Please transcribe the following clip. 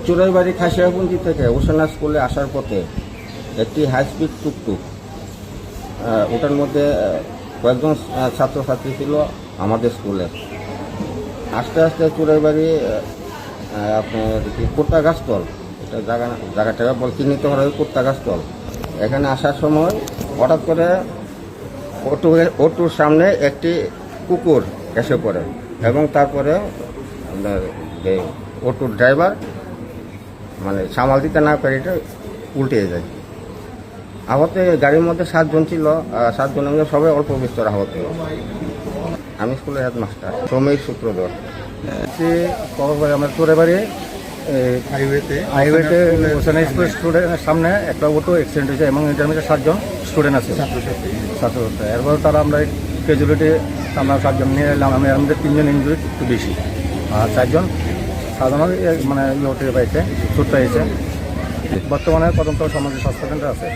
চুরাইবাড়ি খাসিয়াপুঞ্জি থেকে উসানা স্কুলে আসার পথে একটি হাই স্পিড টুকটুক, ওটার মধ্যে কয়েকজন ছাত্রছাত্রী ছিল আমাদের স্কুলে। আস্তে আস্তে চুরাইবাড়ি আপনার কোট্টা গাছতল, এটা জায়গাটা চিহ্নিত করা হয় কোট্টা গাছতল। এখানে আসার সময় হঠাৎ করে অটোর সামনে একটি কুকুর এসে পড়ে এবং তারপরে যে অটোর ড্রাইভার মানে সামাল দিতে না পেরে এটা উল্টে যায়। আহত গাড়ির মধ্যে 7 জন ছিল, 7 জনের মধ্যে সবাই অল্প বিস্তর আহত। আমি স্কুলের হেডমাস্টার শ্রমিক সূত্রধর। আমার চোরাইবাড়ি হাইওয়েতে হোসেনা স্কুল স্টুডেন্টের সামনে একটা অটো অ্যাক্সিডেন্ট হয়েছে এবং এটার মধ্যে 7 জন স্টুডেন্ট আছে, ছাত্রছাত্রী। এরপর তারা আমরা ক্যাজুয়ালিটি আমরা 7 জন নিয়ে এলাম। আমি এর মধ্যে 3 জন ইঞ্জুরি একটু বেশি, আর 4 জন সাধারণ মানে ইয়ে পাইছে, চোট পাইছে। বর্তমানে তদন্ত সমাজের স্বাস্থ্য কেন্দ্র আছে।